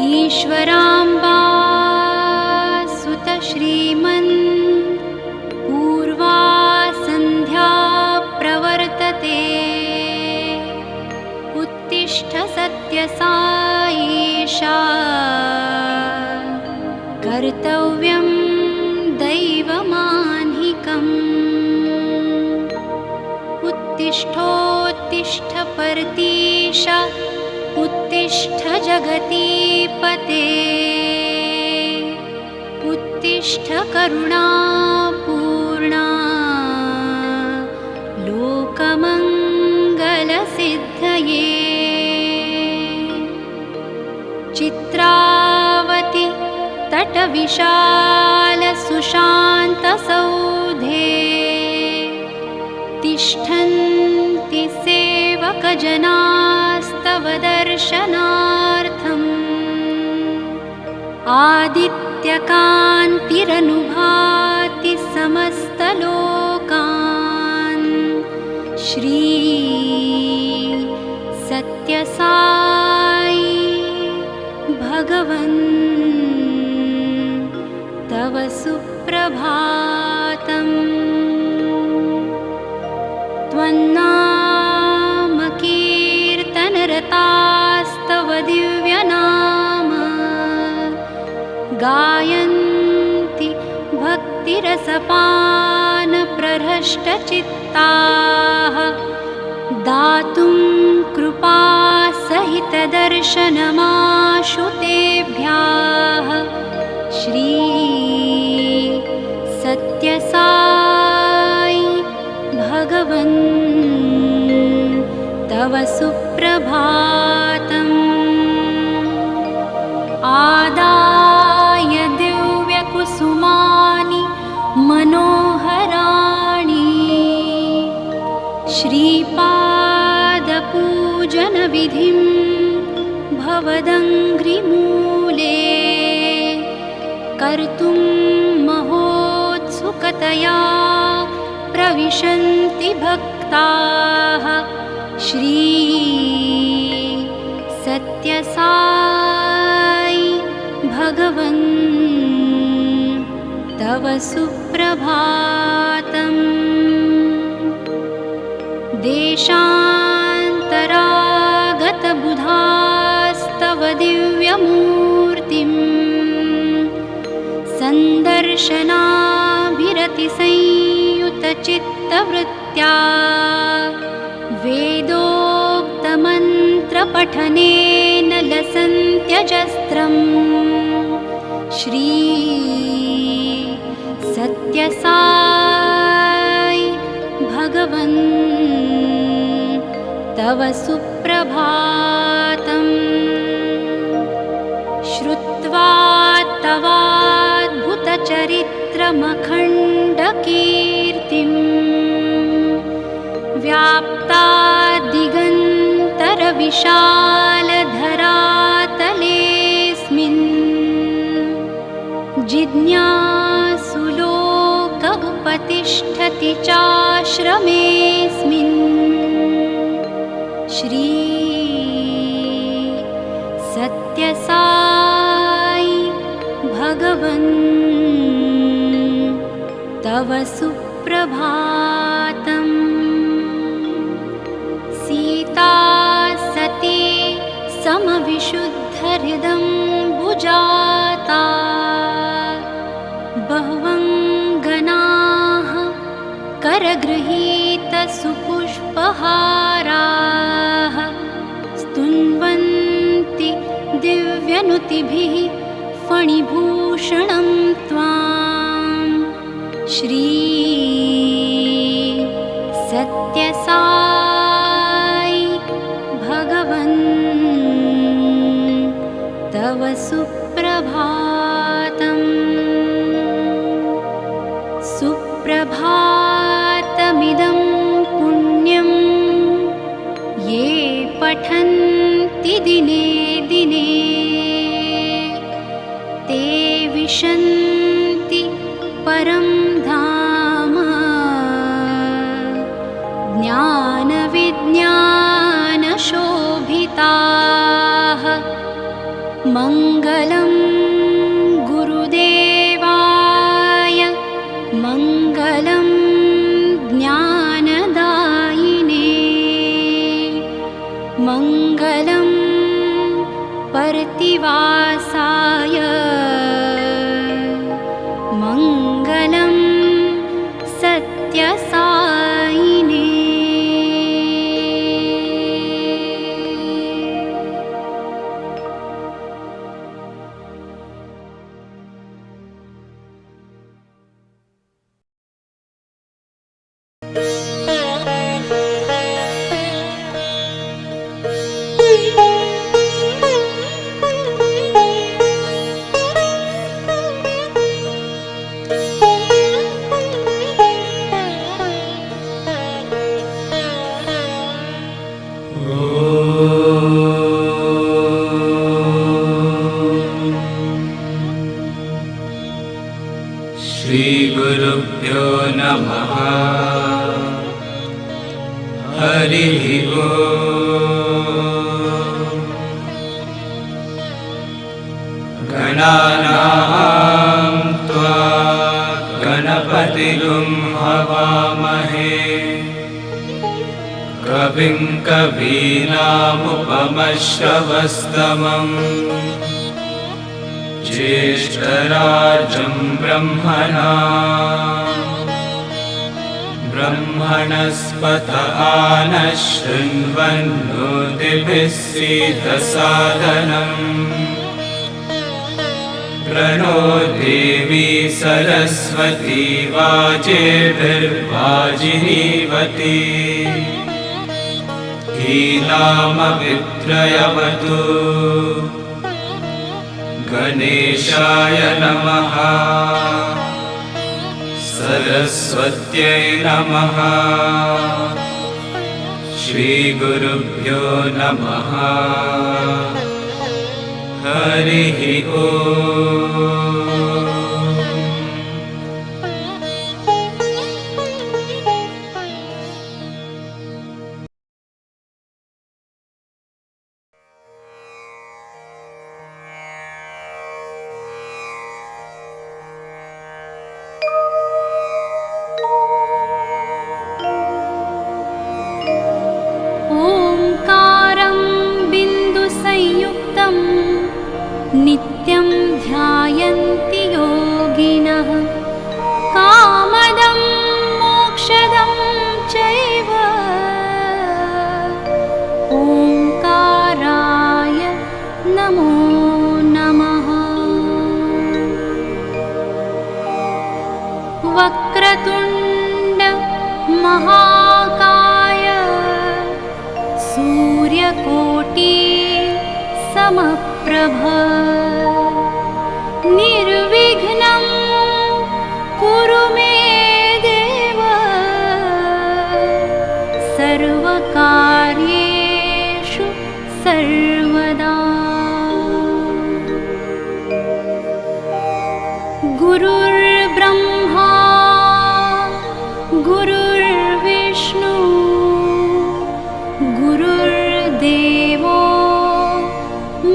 ईश्वराम्बा सुत श्रीमन् पूर्वा सन्ध्या प्रवर्तते उत्तिष्ठ सत्यसाईशा कर्तव्यं दैवमान्हिकम् उत्तिष्ठोत्तिष्ठ पर्तीशा उत्तिष्ठ जगतीपते उत्तिष्ठ करुणापूर्णा लोकमङ्गलसिद्धये चित्रावती तटविशाल सुशान्तसौधे तिष्ठन्ति सेवकजनास्तव दर्शनार्थम् आदित्यकान्तिरनुभाति समस्तलोकान् श्री सत्यसाई भगवन् तव सुप्रभातम् त्वन्नामकीर्तनरतास्तव दिव्यनाम गायन्ति भक्तिरसपानप्रहृष्टचित्ताः दातुं कृपासहितदर्शनमाशु तेभ्यः श्री सत्यसाई भगवन् तव सुप्रभातम् आदाय दिव्यकुसुमानि मनोहराणि कर्तुं महोत्सुकतया प्रविशन्ति भक्ताः। श्री सत्यसाई भगवन् तव सुप्रभातम्। देशान्तरागतबुधास्तव दिव्यमूर्तिं सन्दर्शनाभिरतिसंयुतचित्तवृत्त्या वेदोक्तमन्त्रपठनेन लसन्त्यजस्रम्। श्री सत्यसाई भगवन् तव सुप्रभातम्। श्रुत्वा तवाद्भुतचरित्रमखण्डकीर्तिं व्याप्ता दिगन्तरविशालधरातलेऽस्मिन् जिज्ञासुलोक उपतिष्ठति चाश्रमेऽस्मिन्। श्री सत्यसाई भगवन् तव सुप्रभातम्। सीता सती समविशुद्धहृदं भुजाता बह्वङ्गनाः करगृहीतसुपुष्पहाराः स्तुन्वन्ति दिव्यनुतिभिः फणिभूषणं त्वां। श्री सत्यसाई भगवन् तव सुप्रभातम्। सुप्रभातमिदं पुण्यं ये पठन्ति दिने दिने ते विशन्ति परं धाम। ज्ञानविज्ञानशोभिताः मङ्गलं गुरुदेवाय मङ्गलं ज्ञानदायिने मङ्गलं पर्तिवासाय मङ्गलं सत्यसायिने। श्रीगुरुभ्यो नमः। हरिः ओम्। गणानां त्वा गणपतिगुं हवामहे कविं कवीनामुपमश्रवस्तमम् ज्येष्ठराजं ब्रह्मणस्पत आनः शृण्वन्नोतिभिः सीदसादनम्। प्रणो देवी सरस्वती वाजेभिर्वाजिनीवती कीलामवित्रयवतु। गणेशाय नमः। सरस्वत्यै नमः। श्रीगुरुभ्यो नमः। हरिः ओम्। नित्यं ध्यायन्ति योगिनः कामदं मोक्षदं चैव ओंकाराय नमो नमः। वक्रतुण्ड महाकाय सूर्यकोटि समप्रभ निर्विघ्नं कुरु मे देव सर्वकार्येषु सर्वदा। गुरुर्ब्रह्मा गुरुर्विष्णु गुरुर्देवो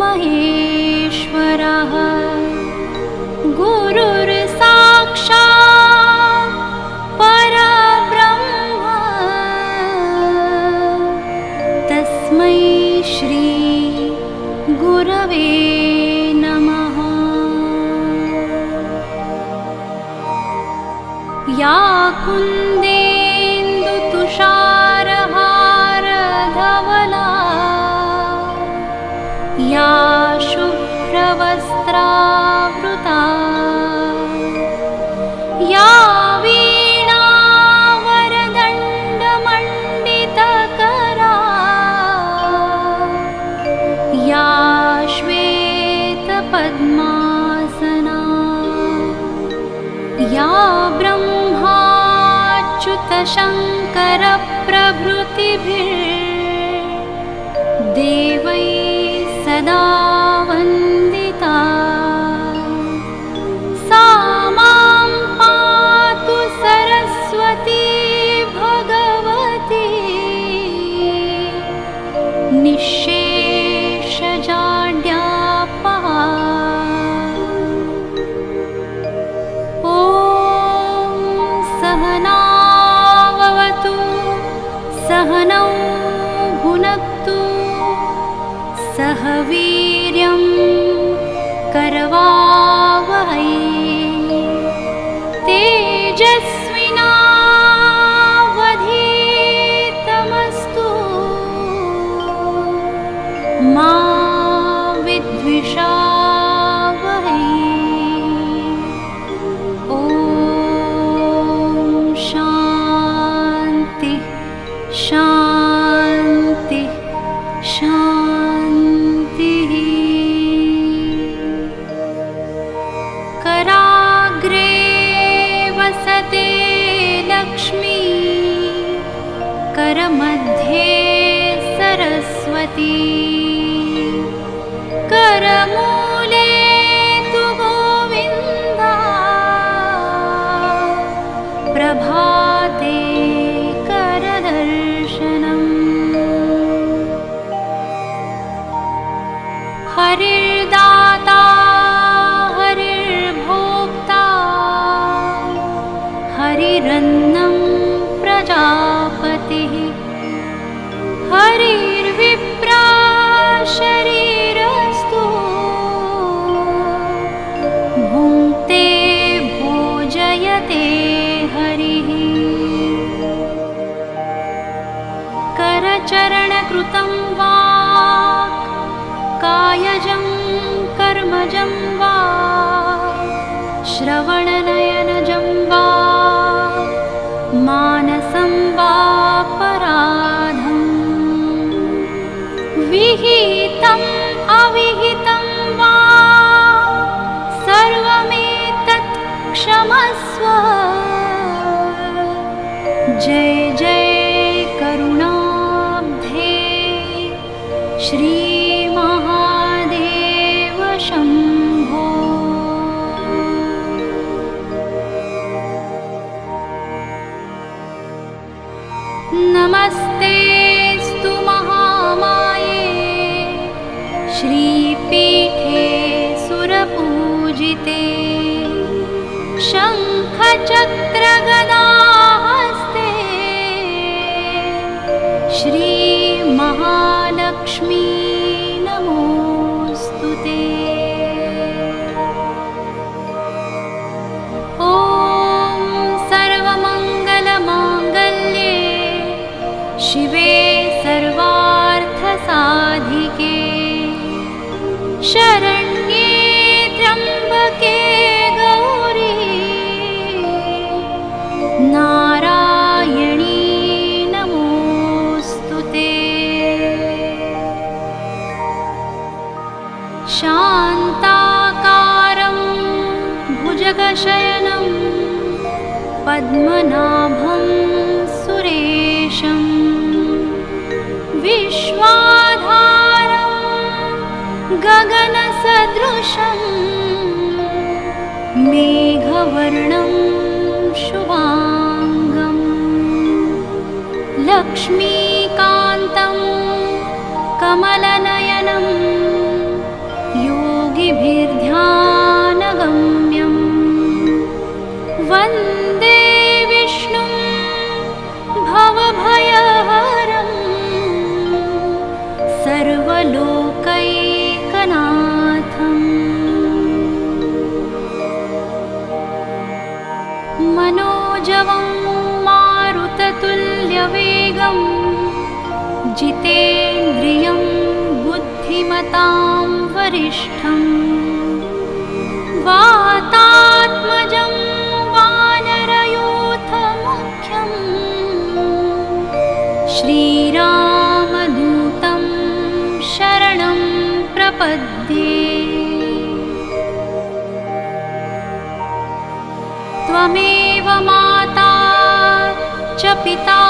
महेश्वरः गुरुर्साक्षात् परब्रह्म तस्मै श्री गुरवे नमः। या कुन्देन्दुतुषारहारधवला या शुभ्रवस्त्रावृता या वीणावरदण्डमण्डितकरा या श्वेतपद्मासना या ब्रह्माच्युतशङ्करप्रभृतिभिर्देवैः सदा वन्दिता सा मां पातु सरस्वती भगवती निःशेषजाड्यापहा। ॐ सहनाववतु सहनौ भुनक्तु सह वीर्यं करवावहै तेजस्विनावधीतमस्तु मा विद्विषावहै। ॐ शान्ति शान्ति शान्तिः। कराग्रे वसते लक्ष्मी करमध्ये सरस्वती करमूले तु गोविन्दा प्रभाते करदर्शनम्। हरिर्दाता हरिर्भोक्ता हरिरन्नं प्रजापतिः हरिर्विप्रा शरीरस्तु भुङ्क्ते भोजयते हरिः। करचरणकृतं वाक् कायजं कर्मजं वा श्रवणनयनजं वा मानसं वापराधं विहितम् अविहितं वा सर्वमेतत् क्षमस्व। जय जय करुणाब्धे श्री महादेव शम्भो। नमस्तेस्तु महामाये श्रीपीठे सुरपूजिते शङ्खचक्रगदाहस्ते श्रीमहालक्ष्मी नमोऽस्तु ते। पद्मशयनं पद्मनाभं सुरेशं विश्वाधारं गगनसदृशं मेघवर्णं शुभांगं लक्ष्मीकान्तं कमलनयनं योगिभिर्ध्यानगम्यं वन्दे विष्णुं भवभयहरं सर्वलोकैकनाथम् मनोजवं मारुततुल्यवेगं जितेन्द्रियं बुद्धिमतां वरिष्ठं वातात्मजं वानरयूथमुख्यं श्रीरामदूतं शरणं प्रपद्ये। त्वमेव माता च पिता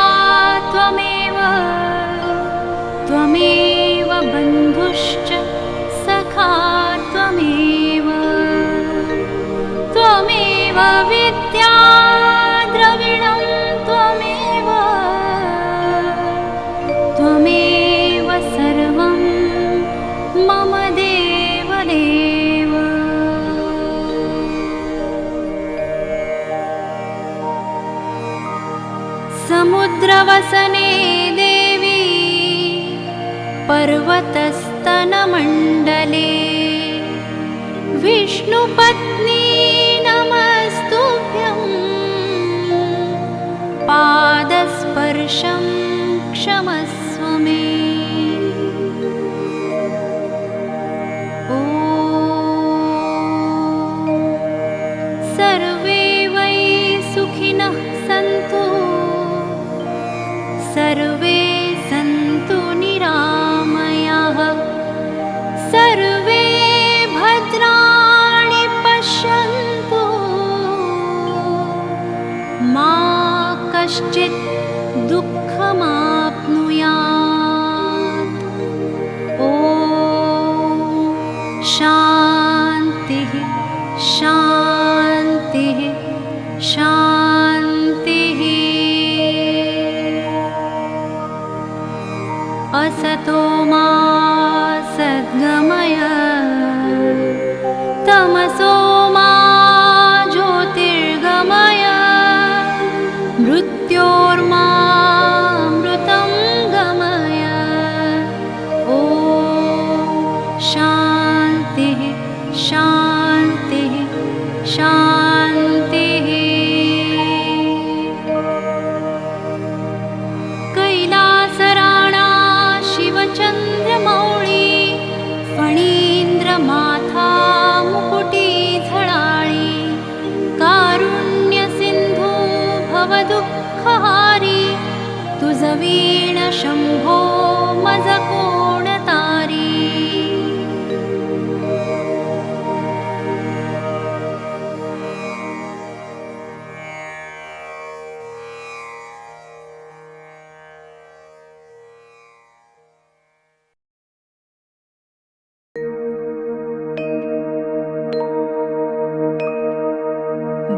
त्वमेव बन्धुश्च सखा त्वमेव विद्या द्रविणं त्वमेव सर्वं मम देवदेव। समुद्रवसने देवी पर्वतस्तनमण्डले विष्णुपत्नी नमस्तुभ्यं पादस्पर्शं क्षमस्व मे। ॐ सर्वे वै सुखिनः सन्तु सर्वे सन्तु निरामयाः सर्वे भद्राणि पश्यन्तु मा कश्चित् दुःखमाप्नुयात्। ॐ शान्तिः शान्तिः शान्तिः। असतो मा सद्गमय तमसो मा ज्योतिर्गमय मृत्योर्मामृतं गमय। ॐ शान्तिः शान्तिः शान्तिः। कैलासराणा शिवचन्द्रमौळी फणीन्द्रमाथा मुकुटिधराळी कारुण्यसिन्धु भवदुःखहारी तुझवीण शम्भो मज कोणतारी।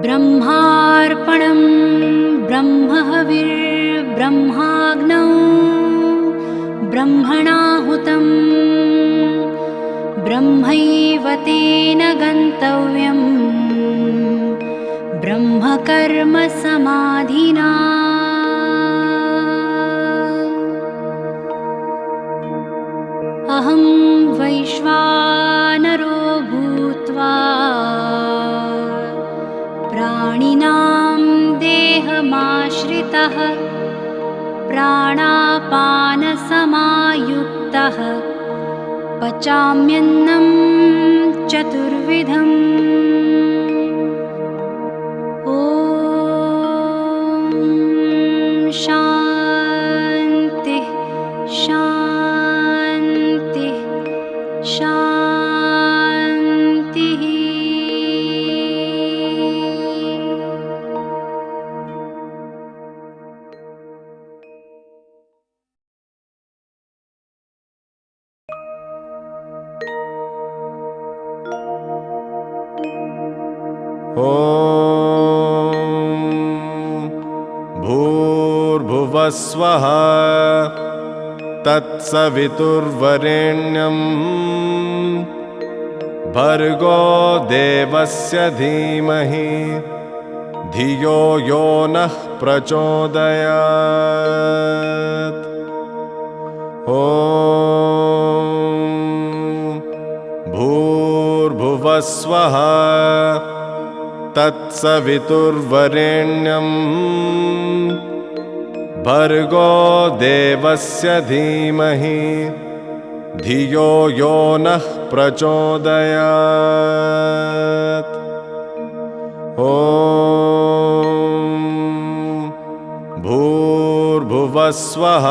ब्रह्मार्पणं ब्रह्महविर्ब्रह्माग्नौ ब्रह्मणाहुतं ब्रह्मैव तेन गन्तव्यं ब्रह्मकर्म समाधिना। अहं वैश्वानरो भूत्वा प्राणिनां देहमाश्रितः प्राणापानसमायुक्तः पचाम्यन्नं चतुर्विधम्। ॐ शान्तिः शान्तिः शान्तिः। भूर्भुवस्वः तत्सवितुर्वरेण्यं भर्गो देवस्य धीमहि धियो यो नः प्रचोदयात्। भूर्भुवस्वः तत्सवितुर्वरेण्यं भर्गो देवस्य धीमहि धियो यो नः प्रचोदयात्। भूर्भुवस्वः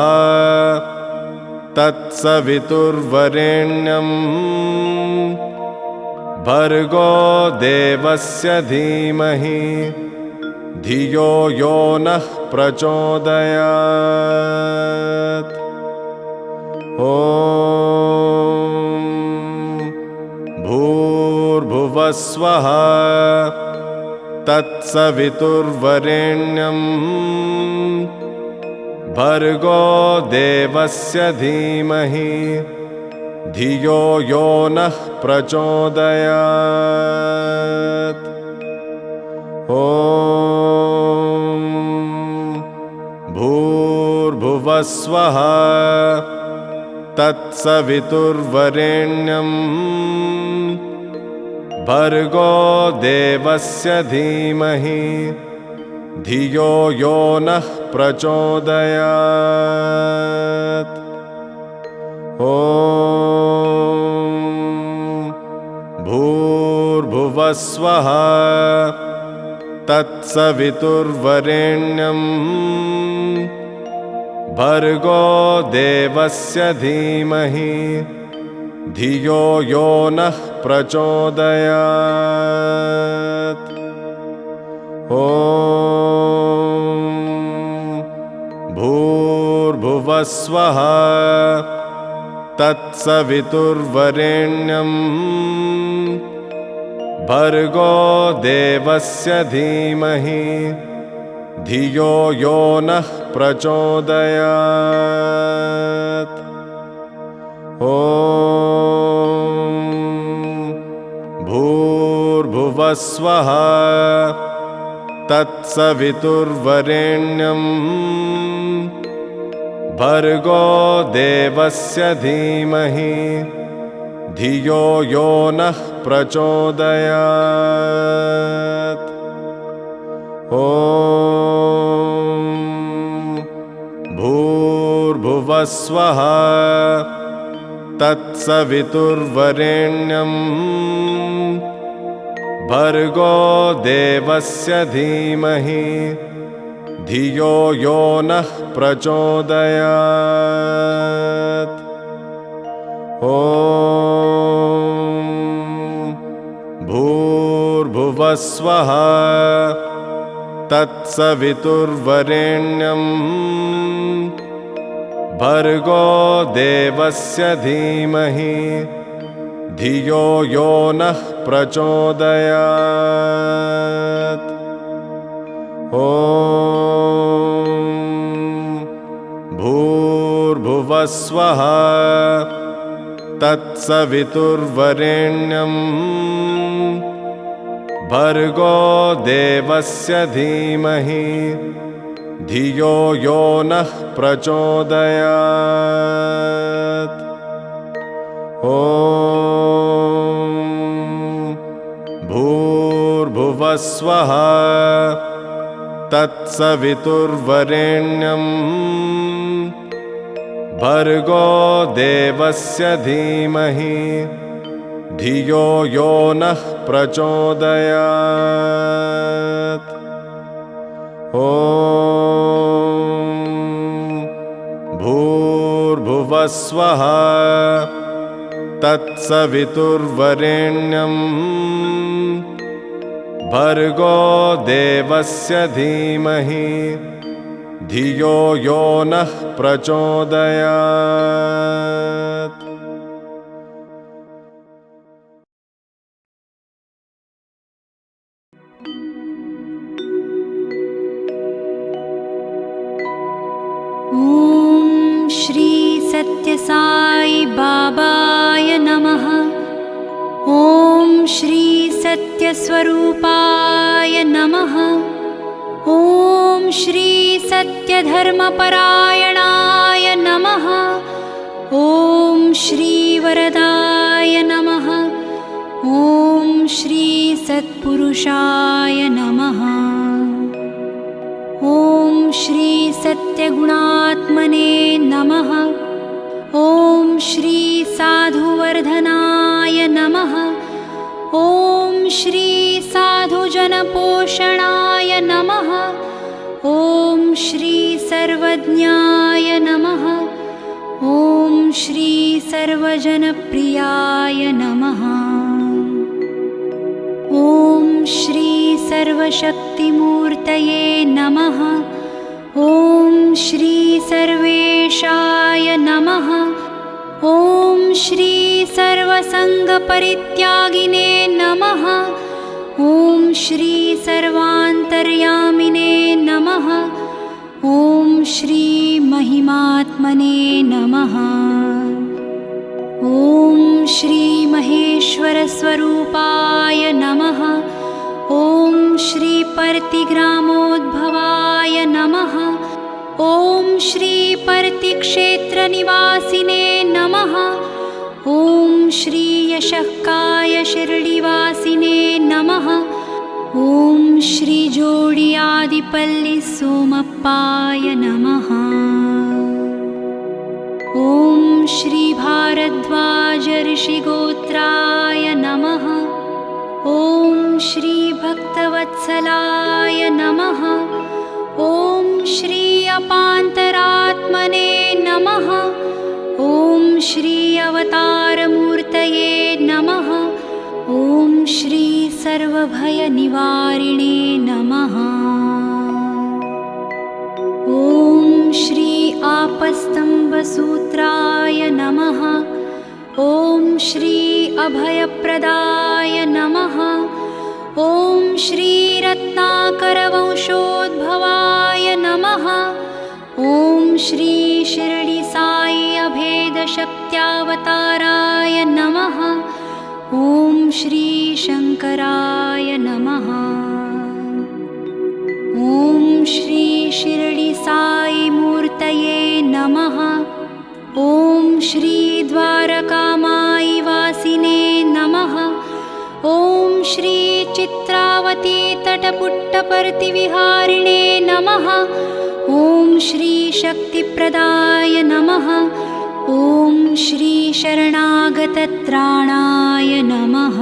तत्सवितुर्वरेण्यं भर्गो देवस्य धीमहि धियो यो नः प्रचोदयात्। भूर्भुवस्वः तत्सवितुर्वरेण्यं भर्गो देवस्य धीमहि धियो यो नः प्रचोदयात्। भूर्भुवस्वः तत्सवितुर्वरेण्यं भर्गो देवस्य धीमहि धियो यो नः प्रचोदयात्। भूर्भुवस्वः तत्सवितुर्वरेण्यं भर्गो देवस्य धीमहि धियो यो नः प्रचोदयात्। भूर्भुवस्वः तत्सवितुर्वरेण्यं भर्गो देवस्य धीमहि धियो यो नः प्रचोदयात्। भूर्भुवस्वः तत्सवितुर्वरेण्यं भर्गो देवस्य धीमहि धियो यो नः प्रचोदयात्। भूर्भुवस्वः तत्सवितुर्वरेण्यं भर्गो देवस्य धीमहि धियो यो नः प्रचोदयात्। भूर्भुवस्वः तत्सवितुर्वरेण्यं भर्गो देवस्य धीमहि धियो यो नः प्रचोदयात्। भूर्भुवस्वः तत्सवितुर्वरेण्यं भर्गो देवस्य धीमहि धियो यो नः प्रचोदयात्। भूर्भुवस्वः तत्सवितुर्वरेण्यं भर्गो देवस्य धीमहि धियो यो नः प्रचोदयात्। भूर्भुवस्वः तत्सवितुर्वरेण्यं भर्गो देवस्य धीमहि धियो यो नः प्रचोदयात्। सत्यसाई बाबाय नमः। ॐ श्री सत्यस्वरूपाय नमः। ॐ श्री सत्यधर्मपरायणाय नमः। ॐ श्री वरदाय नमः। ॐ श्री सत्पुरुषाय नमः। ॐ श्री सत्यगुणात्मने नमः। ॐ श्री साधुवर्धनाय नमः। ॐ श्री साधुजनपोषणाय नमः। ॐ श्री सर्वज्ञाय नमः। ॐ श्री सर्वजनप्रियाय नमः। ॐ श्री सर्वशक्तिमूर्तये नमः। ॐ श्री सर्वेशाय नमः। ॐ श्री सर्वसङ्गपरित्यागिने नमः। ॐ श्री सर्वान्तर्यामिने नमः। ॐ श्री महिमात्मने नमः। ॐ श्री महेश्वरस्वरूपाय नमः। ॐ श्री पर्तिग्रामोद्भवाय नमः। ॐ श्री पर्तिक्षेत्रनिवासिने नमः। ॐ श्री यशःकाय शिर्डिवासिने नमः। ॐ श्री जोडियादिपल्लि सोमप्पाय नमः। ॐ श्री भारद्वाज ऋषिगोत्राय नमः। ॐ श्री भक्तवत्सलाय नमः। ॐ श्री अपान्तरात्मने नमः। ॐ श्री अवतारमूर्तये नमः। ॐ श्री सर्वभयनिवारिणे नमः। ॐ श्री आपस्तम्भसूत्राय नमः। ॐ श्री अभयप्रदाय नमः। ॐ श्री रत्नाकरवंशोद्भवाय नमः। ॐ श्री शिर्डिसाई अभेदशक्त्यावताराय नमः। ॐ श्री शङ्कराय नमः। ॐ श्री शिर्डिसाई मूर्तये नमः। ॐ श्री द्वारकामाई वासिने नमः। ॐ श्री चित्रावती तटपुट्टपर्तिविहारिणे नमः। ॐ श्री शक्तिप्रदाय नमः। ॐ श्री शरणागतत्राणाय नमः।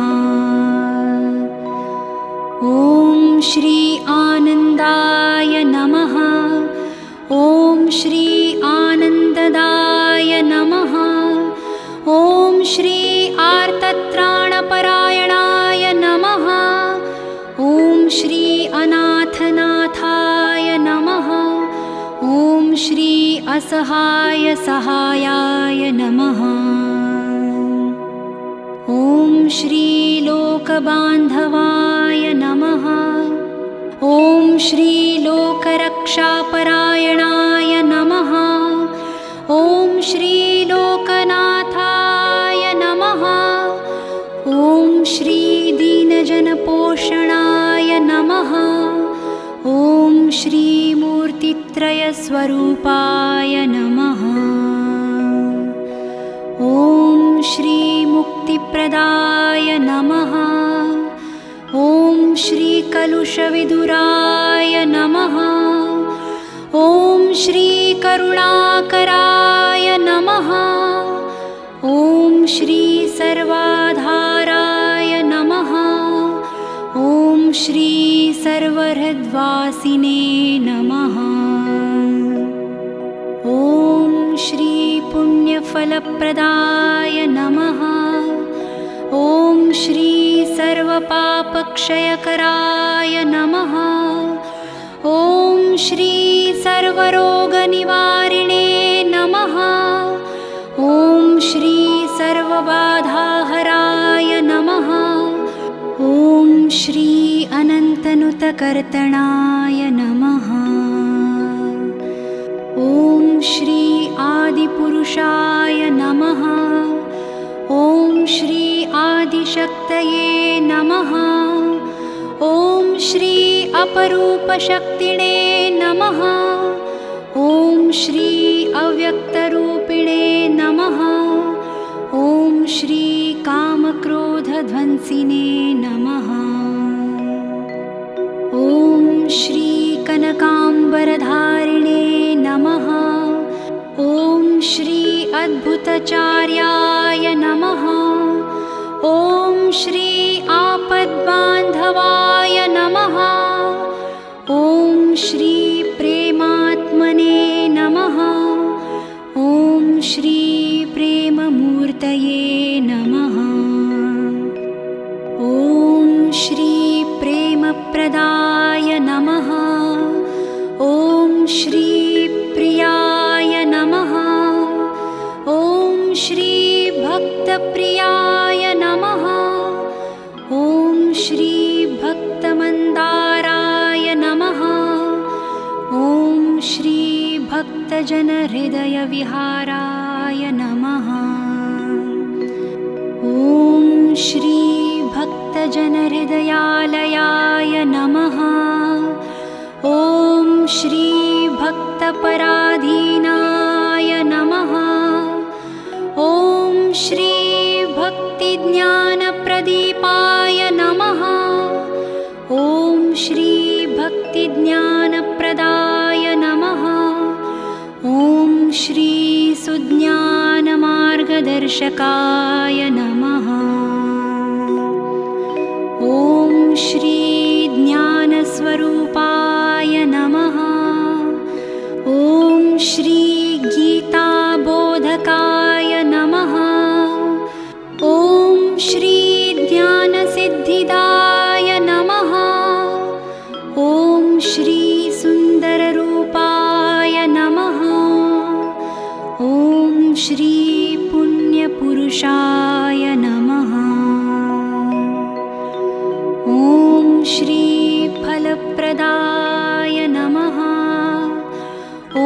ॐ श्री आनन्दाय नमः। ॐ श्री आनन्ददाय नमः। ॐ श्री आर्तत्राणपरायणाय नमः। ॐ श्री अनाथनाथाय नमः। ॐ श्री असहाय सहायाय नमः। ॐ श्री लोकबान्धवाय नमः। ॐ श्री लोकरक्षापरायणाय नमः। ॐ श्री लोकनाथाय नमः। ॐ श्री दीनजनपोषणाय नमः। ॐ श्री मूर्तित्रयस्वरूपाय नमः। ॐ श्री मुक्तिप्रदाय नमः। ॐ श्री कलुषविदुराय नमः। ॐ श्री करुणाकराय नमः। ॐ श्री सर्वाधाराय नमः। ॐ श्री सर्वहृद्वासिने नमः। ॐ श्री पुण्यफलप्रदाय नमः। ॐ श्री सर्वपापक्षयकराय नमः। ॐ श्री सर्वरोगनिवारिणे नमः। ॐ श्री सर्वबाधाहराय नमः। ॐ श्री अनन्तनुतकर्तनाय नमः। ॐ श्री आदिपुरुषाय नमः। ॐ श्री आदिशक्तये नमः। ॐ श्री अपरूपशक्तिने नमः। ॐ श्री अव्यक्तरूपिणे नमः। ॐ श्री कामक्रोधध्वंसिने नमः। ॐ श्री कनकाम्बरधारिणे नमः। ॐ श्री अद्भुतचार्याय नमः। ॐ श्री आपद्बान्धवाय नमः। ॐ श्री प्रेमात्मने नमः। ॐ श्री प्रेममूर्तये नमः। ॐ श्री प्रेमप्रदाय नमः। ॐ श्री प्रियाय नमः। ॐ श्री भक्तप्रियाय नमः। ॐ श्री भक्तमन्दाराय नमः। ॐ श्री भक्तजनहृदयविहाराय नमः। ॐ श्री भक्तजनहृदयालयाय नमः। ॐ श्री भक्तपराधीनाय नमः। ॐ श्री भक्तिज्ञानप्रदीपाय नमः। ॐ श्री भक्तिज्ञानप्रदाय नमः। ॐ श्री सुज्ञानमार्गदर्शकाय नमः। ॐ श्री ज्ञानस्वरूपाय नमः। ॐ श्री गीताबोधकाय नमः। ॐ श्री ज्ञानसिद्धिदाय नमः। ॐ श्री सुन्दररूपाय नमः। ॐ श्री पुण्यपुरुषाय नमः। ॐ श्री फलप्रदाय नमः। ॐ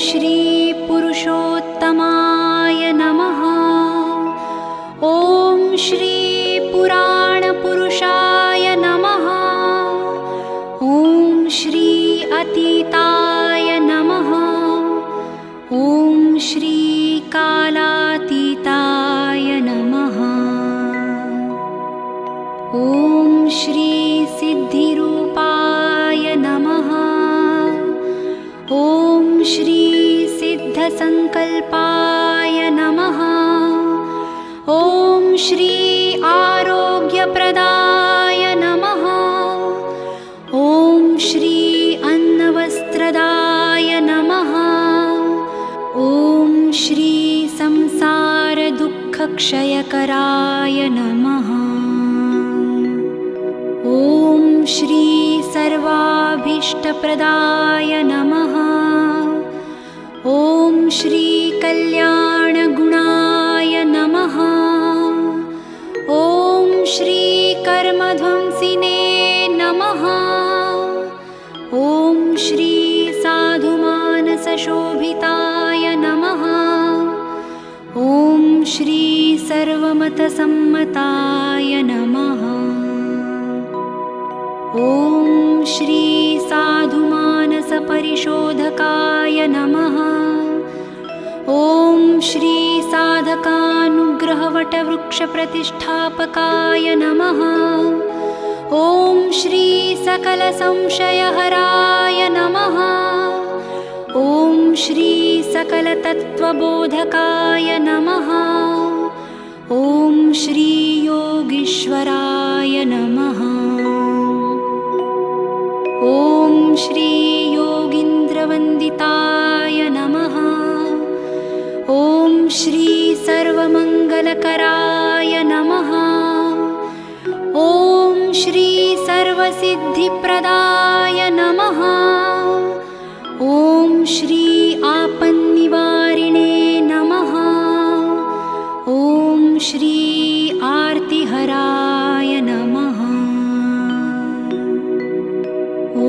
श्री पुरुषोत्तमाय नमः। ॐ श्री पुराणपुरुषाय नमः। ॐ श्री अतीताय नमः। ॐ श्री कालातीताय नमः। ॐ श्री सिद्धिरूपाय नमः। ॐ श्री सिद्धसङ्कल्पाय नमः। ॐ श्री आरोग्यप्रदाय नमः। ॐ श्री अन्नवस्त्रदाय नमः। ॐ श्री संसारदुःखक्षयकराय नमः। ॐ श्री सर्वाभीष्टप्रदाय नमः। ॐ श्री कल्याणगुणाय नमः। ॐ श्री कर्मध्वंसिने नमः। ॐ श्री साधुमानसशोभिताय नमः। ॐ श्री सर्वमतसम्मताय नमः। ॐ श्री साधुमानसपरिशोधकाय नमः। ॐ श्री साधकानुग्रहवटवृक्षप्रतिष्ठापकाय नमः। ॐ श्री सकलसंशयहराय नमः। ॐ श्री सकलतत्त्वबोधकाय नमः। ॐ श्री योगीश्वराय नमः। ॐ श्री योगीन्द्रवन्दिताय नमः। ॐ श्री सर्वमङ्गलकराय नमः। ॐ श्री सर्वसिद्धिप्रदाय नमः। ॐ श्री आपन्निवारिणे नमः। ॐ श्री आर्तिहराय नमः। ॐ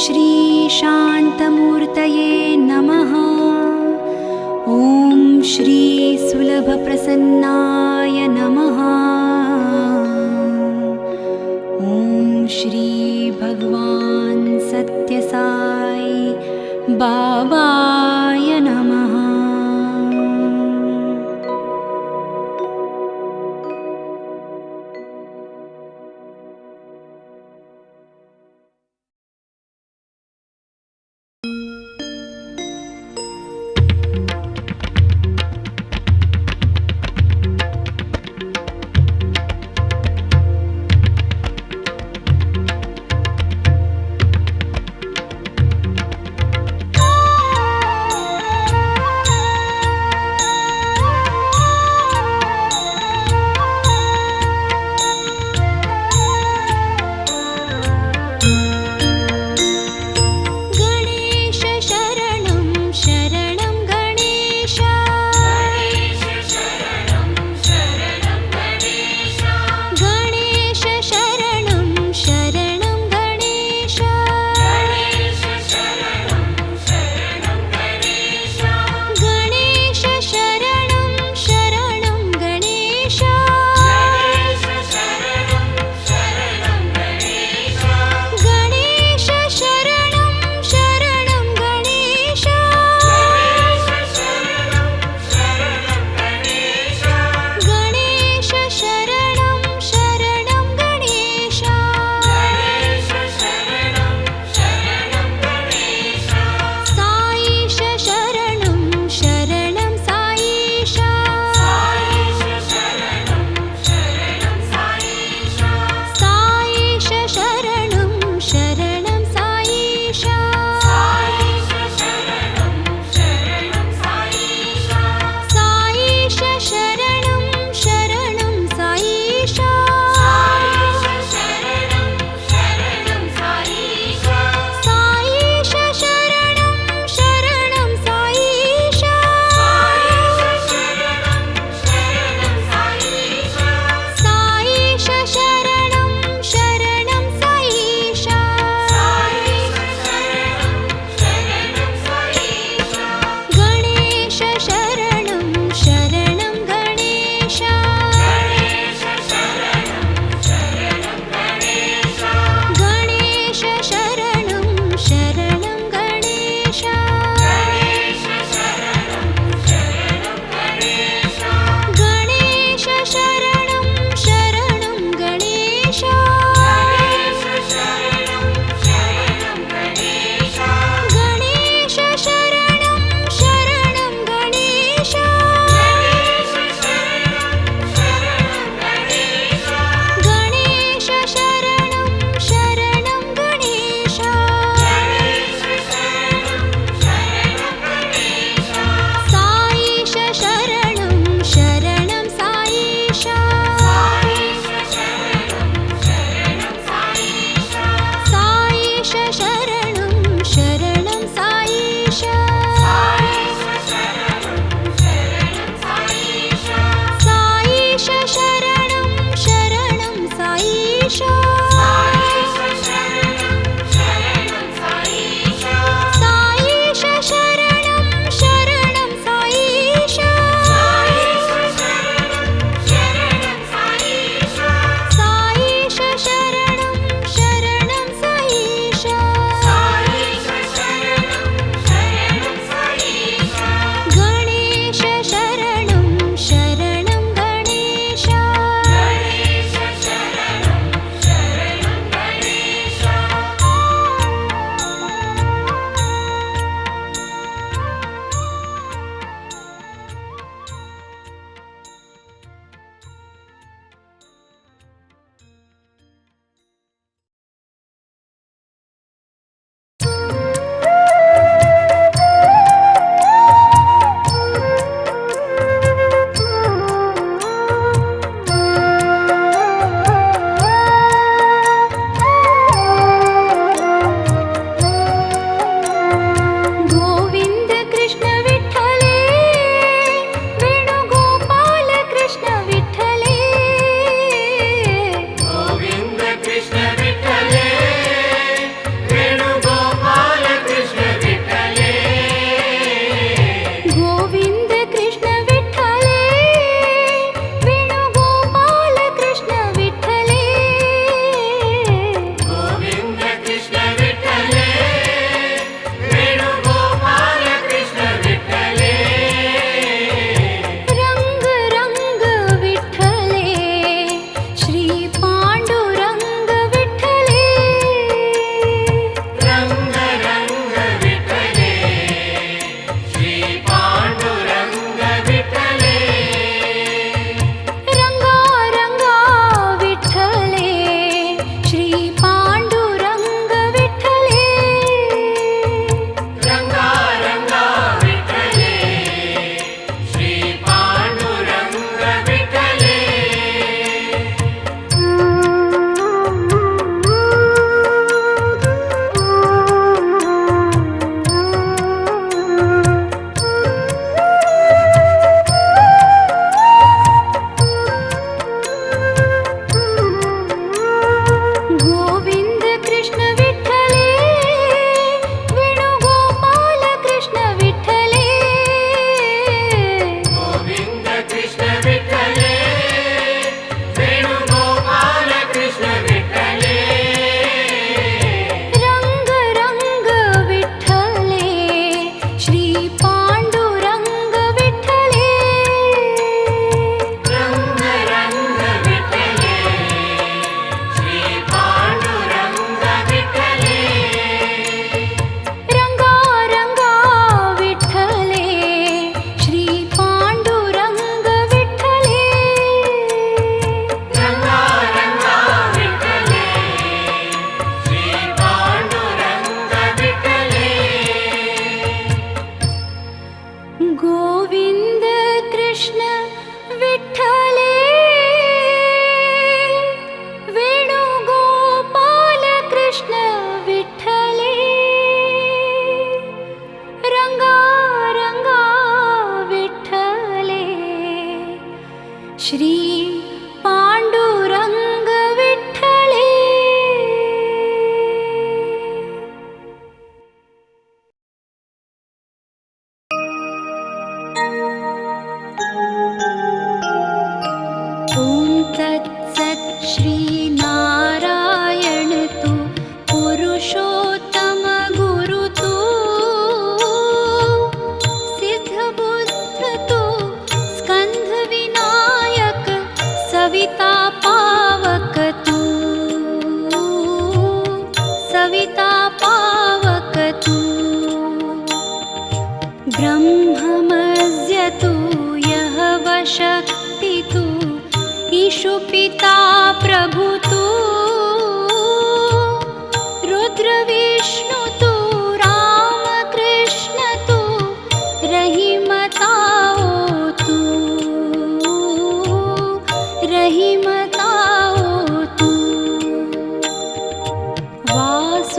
श्री शान्तमूर्तये नमः। ॐ श्री सुलभप्रसन्नाय नमः। ॐ श्री भगवान् सत्यसाई बाबाय नमः।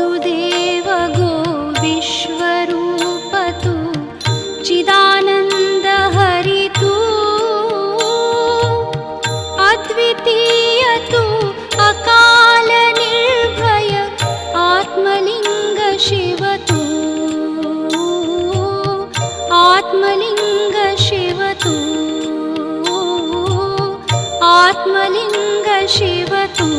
वासुदेव गो विश्वरूप तु चिदानन्द हरि तु अद्वितीय तु अकाल निर्भय आत्मलिङ्ग शिव तु आत्मलिङ्ग शिव तु आत्मलिङ्ग शिव तु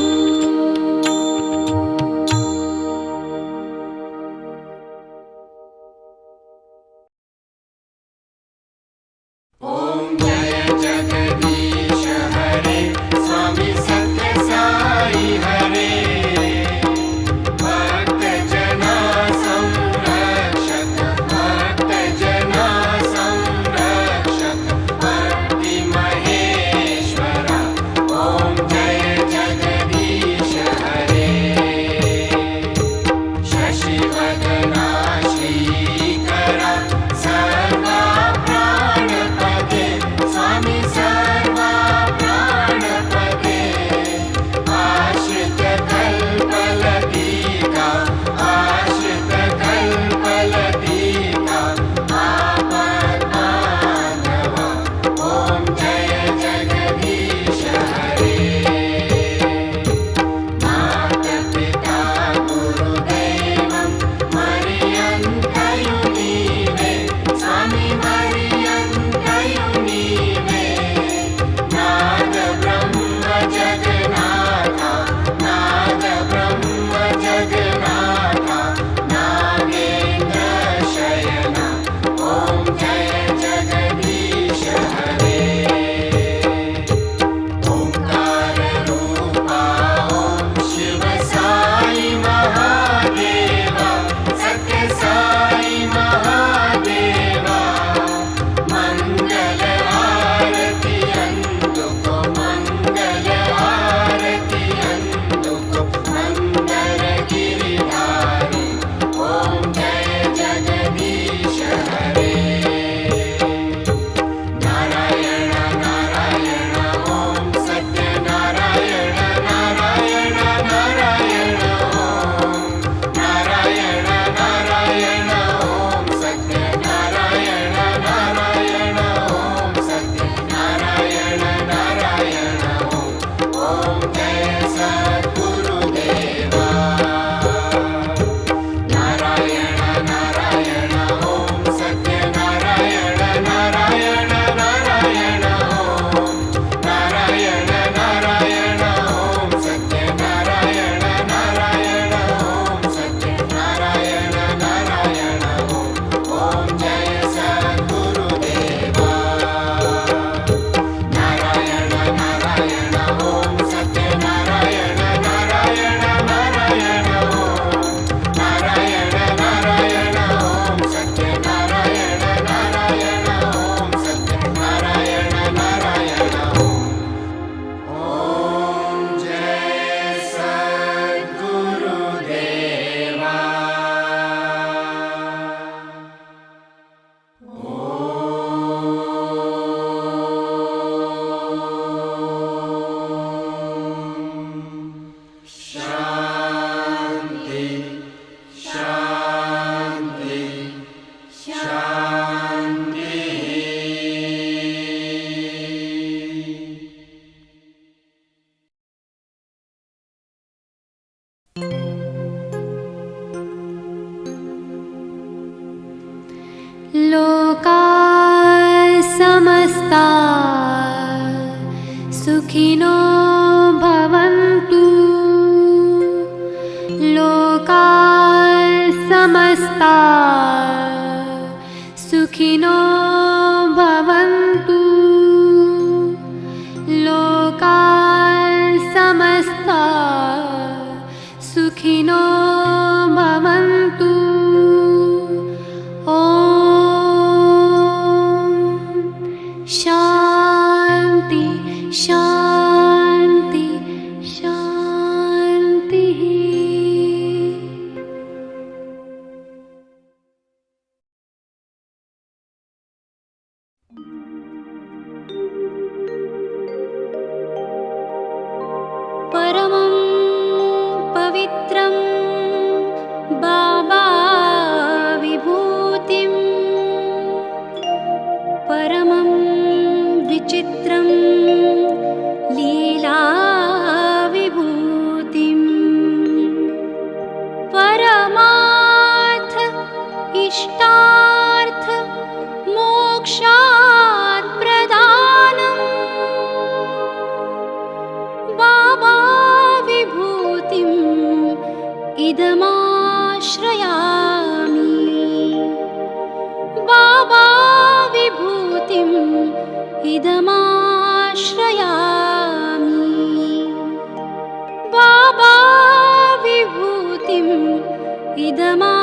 लोका समस्ता सुखिनो भवन्तु लोका समस्ता सुखिनो भवन्तु लोका समस्ता सुखिनो भवन्तु शान्ति शान्ति शान्तिः। इदमाश्रयामि बाबा विभूतिम् इदमाश्रयामि बाबा विभूतिम् इदमाश्रयामि